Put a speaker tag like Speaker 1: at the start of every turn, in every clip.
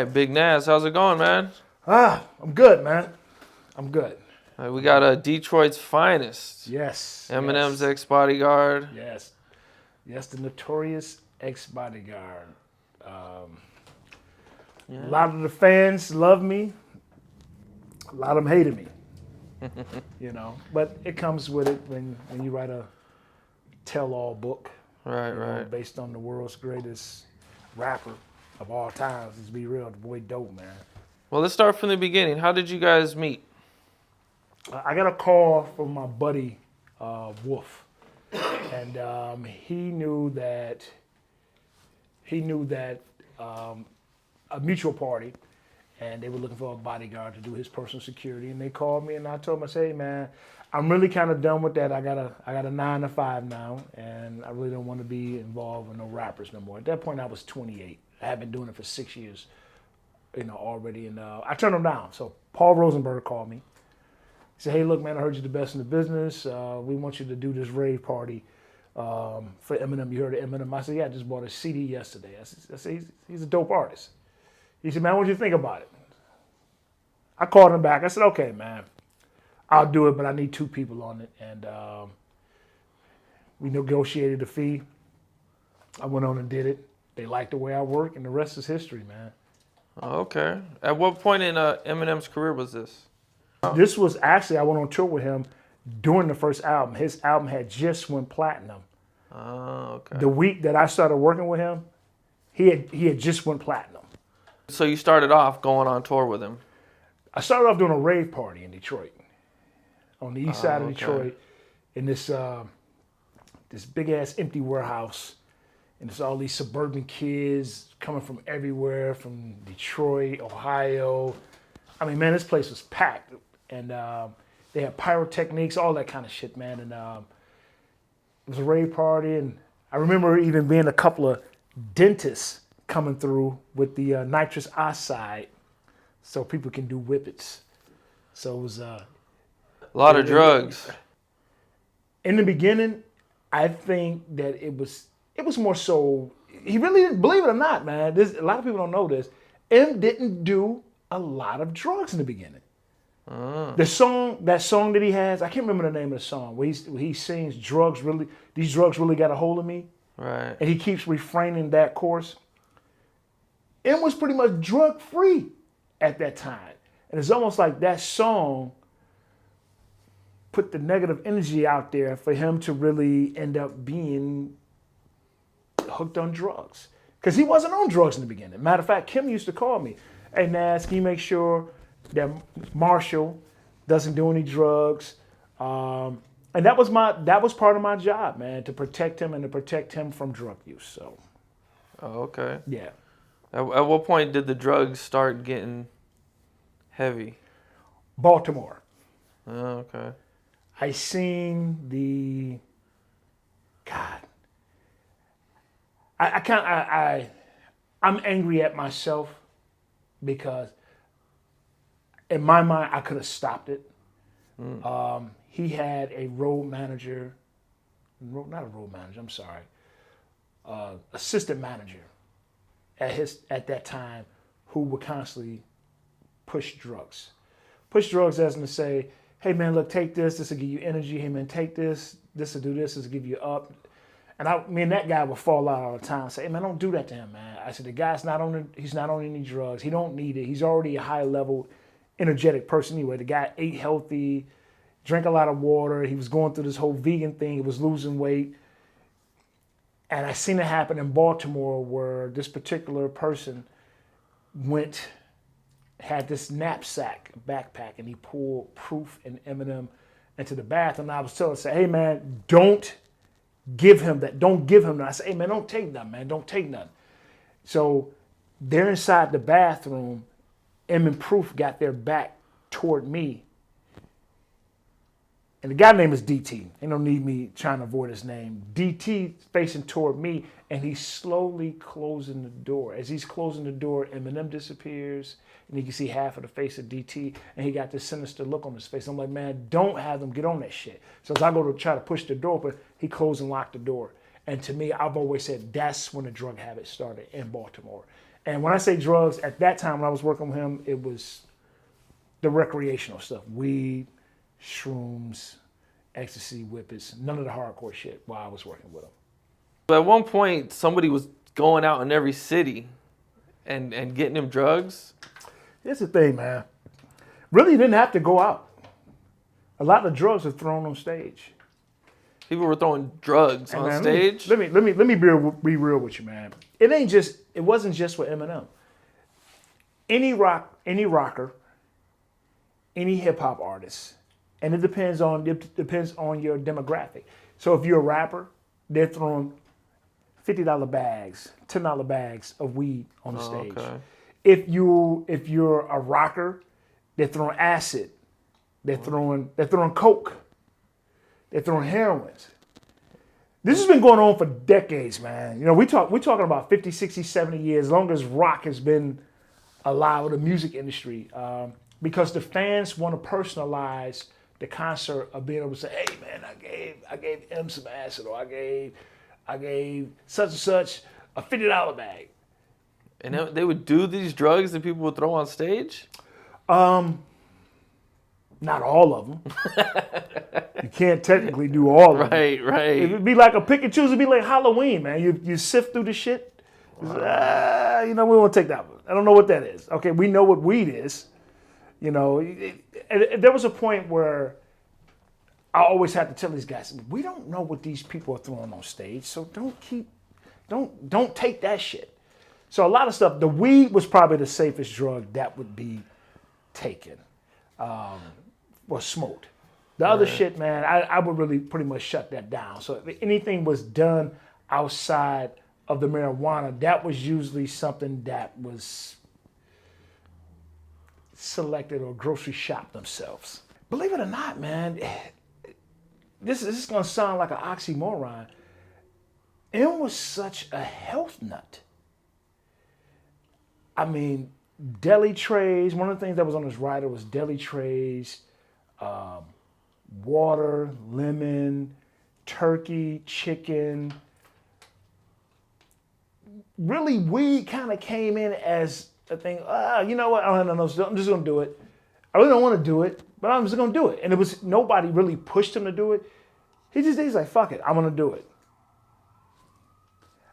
Speaker 1: right, Big Nas, how's it going, man?
Speaker 2: I'm good, man. I'm good.
Speaker 1: We got Detroit's finest.
Speaker 2: Yes.
Speaker 1: Eminem's
Speaker 2: yes,
Speaker 1: ex-bodyguard.
Speaker 2: Yes. Yes, the notorious ex-bodyguard. A lot of the fans love me. A lot of them hated me. But it comes with it when you write a tell-all book.
Speaker 1: Right.
Speaker 2: Based on the world's greatest rapper of all times. Let's be real, the boy dope, man.
Speaker 1: Well, let's start from the beginning. How did you guys meet?
Speaker 2: I got a call from my buddy Wolf, and he knew that a mutual party, and they were looking for a bodyguard to do his personal security. And they called me, and I told him, I said, "Hey, man, I'm really kind of done with that. I got a 9 to 5 now, and I really don't want to be involved with no rappers no more." At that point, I was 28. I had been doing it for 6 years, already, and I turned him down. So Paul Rosenberg called me. He said, "Hey, look, man, I heard you're the best in the business. We want you to do this rave party for Eminem. You heard of Eminem?" I said, "Yeah, I just bought a CD yesterday." I said he's a dope artist. He said, "Man, what do you think about it?" I called him back. I said, "Okay, man, I'll do it, but I need 2 people on it." And we negotiated a fee. I went on and did it. They liked the way I work, and the rest is history, man.
Speaker 1: Okay. At what point in Eminem's career was this?
Speaker 2: This was actually, I went on tour with him during the first album. His album had just went platinum.
Speaker 1: Oh, okay.
Speaker 2: The week that I started working with him, he had just went platinum.
Speaker 1: So you started off going on tour with him?
Speaker 2: I started off doing a rave party in Detroit, on the east side of Detroit, in this big ass empty warehouse, and it's all these suburban kids coming from everywhere, from Detroit, Ohio. I mean, man, this place was packed, and they had pyrotechnics, all that kind of shit, man. And it was a rave party, and I remember even being a couple of dentists coming through with the nitrous oxide, so people can do whippets. So it was
Speaker 1: a lot of drugs.
Speaker 2: In the beginning, I think that it was more so. He really didn't, believe it or not, man. A lot of people don't know this. M didn't do a lot of drugs in the beginning. That song that he has, I can't remember the name of the song, where he sings these drugs really got a hold of me.
Speaker 1: Right.
Speaker 2: And he keeps refraining that chorus. It was pretty much drug free at that time. And it's almost like that song put the negative energy out there for him to really end up being hooked on drugs. Because he wasn't on drugs in the beginning. Matter of fact, Kim used to call me, "Hey, Nas, can you make sure that Marshall doesn't do any drugs?" And that was part of my job, man, to protect him and to protect him from drug use. So.
Speaker 1: Oh, okay.
Speaker 2: Yeah.
Speaker 1: At what point did the drugs start getting heavy?
Speaker 2: Baltimore.
Speaker 1: Oh, okay.
Speaker 2: I seen the. God. I'm angry at myself because in my mind I could have stopped it. He had a road manager, not a road manager, I'm sorry, assistant manager at that time who would constantly push drugs. Push drugs as in to say, "Hey man, look, take this will give you energy. Hey man, take this will do this will give you up." And me and that guy would fall out all the time and say, "Hey man, don't do that to him, man." I said, "The guy's he's not on any drugs. He don't need it. He's already a high level, energetic person anyway. The guy ate healthy, drank a lot of water. He was going through this whole vegan thing. He was losing weight." And I seen it happen in Baltimore where this particular person had this knapsack, backpack, and he pulled Proof and Eminem into the bathroom. And I was telling him, "Hey man, don't give him that. Don't give him that." I said, "Hey man, don't take nothing, man. Don't take nothing." So they're inside the bathroom. M and Proof got their back toward me. And the guy's name is DT. Ain't no need me trying to avoid his name. DT facing toward me, and he's slowly closing the door. As he's closing the door, Eminem disappears, and you can see half of the face of DT, and he got this sinister look on his face. I'm like, "Man, don't have them get on that shit." So as I go to try to push the door open, he closed and locked the door. And to me, I've always said that's when the drug habit started in Baltimore. And when I say drugs, at that time when I was working with him, it was the recreational stuff. Weed, shrooms, ecstasy, whippets, none of the hardcore shit while I was working with him.
Speaker 1: But at one point, somebody was going out in every city and getting him drugs.
Speaker 2: Here's the thing, man. Really didn't have to go out. A lot of drugs are thrown on stage.
Speaker 1: People were throwing drugs on stage.
Speaker 2: Let me be real with you, man. It wasn't just for Eminem. Any rocker, any hip hop artist, and it depends on your demographic. So if you're a rapper, they're throwing $50 bags, $10 bags of weed on the stage.
Speaker 1: Okay.
Speaker 2: If you're a rocker, they're throwing acid, they're throwing coke, they're throwing heroin. This has been going on for decades, man. You know, we're talking about 50, 60, 70 years, as long as rock has been alive, the music industry, because the fans want to personalize the concert of being able to say, hey man, I gave M some acid, or I gave such and such a $50 bag.
Speaker 1: And they would do these drugs that people would throw on stage?
Speaker 2: Not all of them. You can't technically do all of them.
Speaker 1: Right.
Speaker 2: It would be like a pick and choose. It'd be like Halloween, man. You sift through the shit. We won't take that one. I don't know what that is. Okay, we know what weed is. You know, there was a point where I always had to tell these guys, we don't know what these people are throwing on stage, so don't take that shit. So a lot of stuff, the weed was probably the safest drug that would be taken or smoked. The other shit, man, I would really pretty much shut that down. So if anything was done outside of the marijuana, that was usually something that was selected or grocery shopped themselves. Believe it or not, man, this is going to sound like an oxymoron. M was such a health nut. I mean, deli trays, one of the things that was on his rider was deli trays, water, lemon, turkey, chicken. Really, weed kind of came in as a thing, you know what, I don't know, I'm just going to do it. I really don't want to do it, but I'm just going to do it. And it was, nobody really pushed him to do it. He's like, fuck it, I'm going to do it.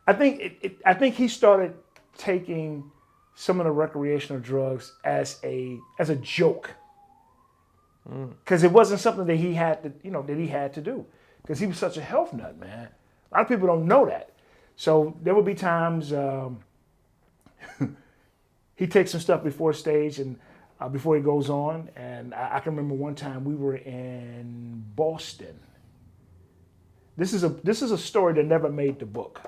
Speaker 2: I think he started taking some of the recreational drugs as a joke, because it wasn't something that he had to do, because he was such a health nut, man. A lot of people don't know that. So there would be times he takes some stuff before stage and before he goes on. And I can remember one time we were in Boston. This is a story that never made the book,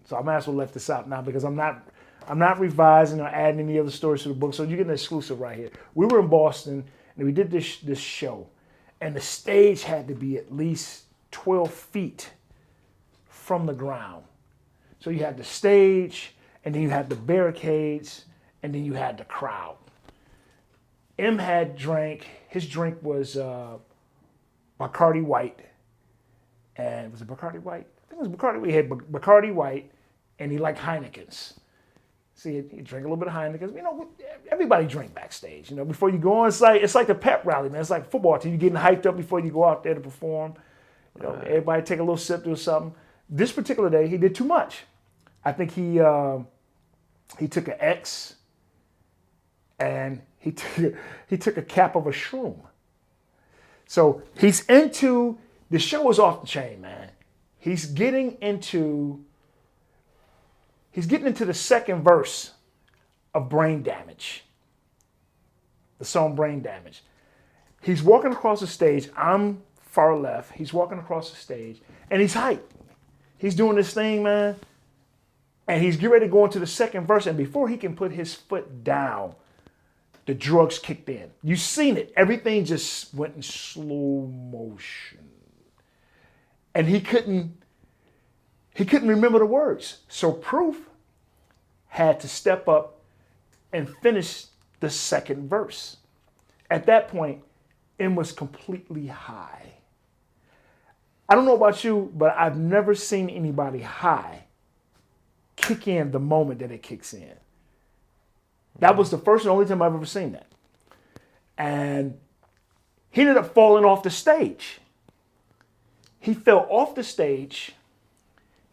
Speaker 2: so I might as well let this out now, because I'm not revising or adding any other stories to the book. So you get an exclusive right here. We were in Boston and we did this show, and the stage had to be at least 12 feet from the ground. So you had the stage, and then you had the barricades, and then you had the crowd. M had drank. His drink was Bacardi White. And was it Bacardi White? I think it was Bacardi. He had Bacardi White, and he liked Heinekens. See, he drank a little bit of Heinekens. You know, everybody drink backstage. You know, before you go on site, it's like a pep rally, man. It's like a football team. You're getting hyped up before you go out there to perform. You know, everybody take a little sip, do something. This particular day, he did too much. I think he took an X, and he took a cap of a shroom. So he's into, the show is off the chain, man. He's getting into the second verse of Brain Damage, the song Brain Damage. He's walking across the stage. I'm far left. He's walking across the stage, and he's hyped. He's doing this thing, man, and he's getting ready to go into the second verse, and before he can put his foot down, the drugs kicked in. You've seen it. Everything just went in slow motion. And he couldn't remember the words. So Proof had to step up and finish the second verse. At that point, M was completely high. I don't know about you, but I've never seen anybody high kick in the moment that it kicks in. That was the first and only time I've ever seen that. And he ended up falling off the stage. He fell off the stage,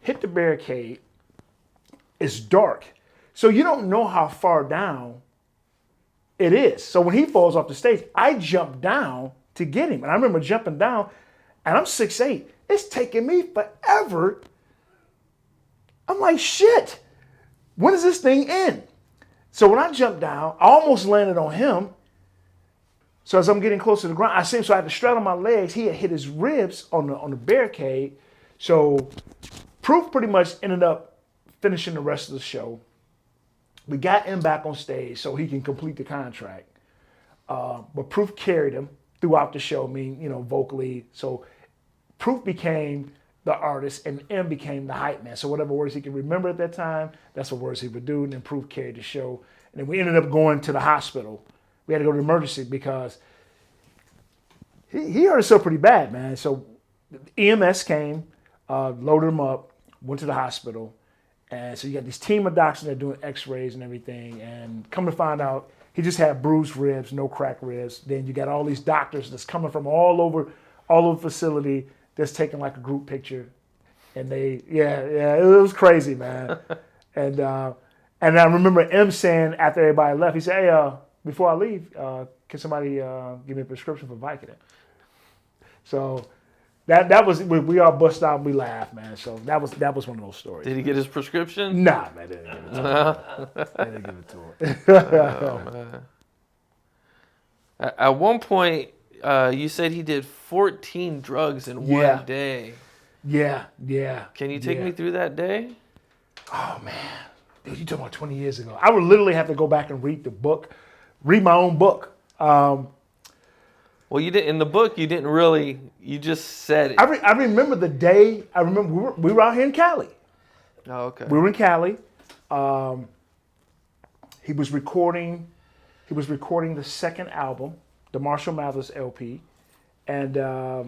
Speaker 2: hit the barricade. It's dark. So you don't know how far down it is. So when he falls off the stage, I jump down to get him. And I remember jumping down, and I'm 6'8". It's taking me forever. I'm like, shit, when does this thing end? So when I jumped down, I almost landed on him. So as I'm getting close to the ground, I see him, so I had to straddle my legs. He had hit his ribs on the barricade. So Proof pretty much ended up finishing the rest of the show. We got him back on stage so he can complete the contract. But Proof carried him throughout the show, vocally. So Proof became the artist and M became the hype man. So whatever words he could remember at that time, that's what words he would do. And then Proof carried the show. And then we ended up going to the hospital. We had to go to the emergency because he hurt himself pretty bad, man. So EMS came, loaded him up, went to the hospital. And so you got this team of doctors that are doing x-rays and everything. And come to find out, he just had bruised ribs, no cracked ribs. Then you got all these doctors that's coming from all over the facility that's taking like a group picture. And it was crazy, man. And I remember M saying after everybody left, he said, hey, before I leave, can somebody give me a prescription for Vicodin? So that was, we all bust out and we laughed, man. So that was one of those stories.
Speaker 1: Did he get his prescription?
Speaker 2: Nah, man, they didn't give it to him. They didn't give it to him.
Speaker 1: Oh, man. At one point, you said he did 14 drugs in one day.
Speaker 2: Yeah.
Speaker 1: Can you take me through that day?
Speaker 2: Oh, man. Dude, you talking about 20 years ago. I would literally have to go back and read my own book.
Speaker 1: Well, you didn't. In the book, you didn't really. You just said it.
Speaker 2: I remember the day. I remember we were out here in Cali.
Speaker 1: Oh, okay.
Speaker 2: We were in Cali. He was recording the second album, the Marshall Mathers LP, and I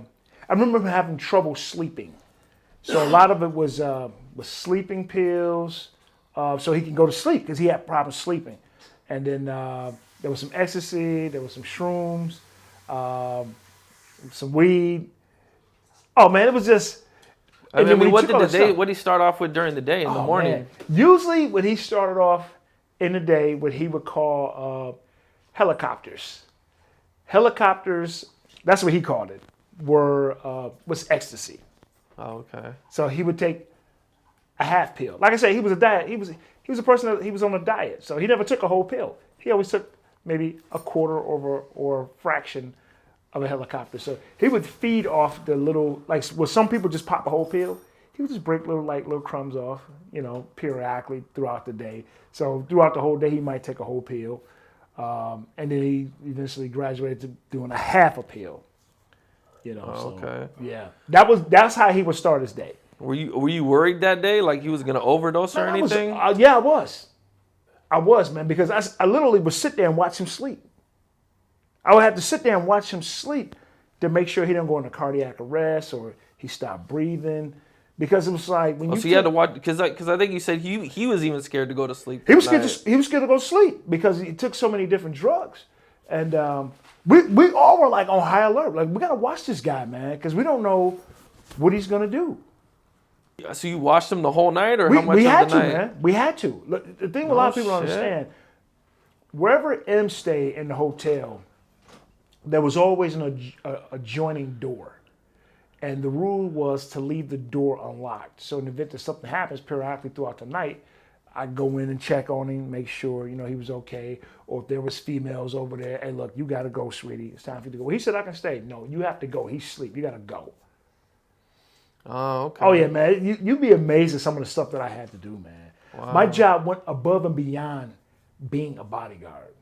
Speaker 2: remember him having trouble sleeping. So a lot of it was sleeping pills, so he can go to sleep because he had problems sleeping. And then there was some ecstasy, there was some shrooms, some weed. Oh man, it was just.
Speaker 1: What did he start off with during the day in the morning?
Speaker 2: Man. Usually, when he started off in the day, what he would call helicopters. Helicopters. That's what he called it. Was ecstasy.
Speaker 1: Oh, okay.
Speaker 2: So he would take a half pill. Like I said, he was a diet. He was a person that he was on a diet. So he never took a whole pill. He always took maybe a quarter or a fraction of a helicopter. So he would feed off the little, like where some people just pop a whole pill. He would just break little crumbs off, periodically throughout the day. So throughout the whole day, he might take a whole pill. And then he eventually graduated to doing a half a pill.
Speaker 1: Okay.
Speaker 2: Yeah. That's how he would start his day.
Speaker 1: Were you worried that day, like he was gonna overdose or anything?
Speaker 2: I was. I was, man, because I literally would sit there and watch him sleep. I would have to sit there and watch him sleep to make sure he didn't go into cardiac arrest or he stopped breathing, because it was like when you.
Speaker 1: So you had to watch because I think you said he was even scared to go to sleep.
Speaker 2: He was scared to go to sleep because he took so many different drugs, and we all were like on high alert. Like, we gotta watch this guy, man, because we don't know what he's gonna do.
Speaker 1: So you watched him the whole night, or how much
Speaker 2: we had
Speaker 1: of the
Speaker 2: to,
Speaker 1: night?
Speaker 2: man. We had to. Look, the thing a lot of people don't understand, wherever M stayed in the hotel, there was always an adjoining door. And the rule was to leave the door unlocked. So in the event that something happens periodically throughout the night, I'd go in and check on him, make sure, he was okay. Or if there was females over there, hey, look, you got to go, sweetie. It's time for you to go. Well, he said, I can stay. No, you have to go. He's asleep. You got to go.
Speaker 1: Oh, okay.
Speaker 2: Oh, yeah, man. You'd be amazed at some of the stuff that I had to do, man. Wow. My job went above and beyond being a bodyguard.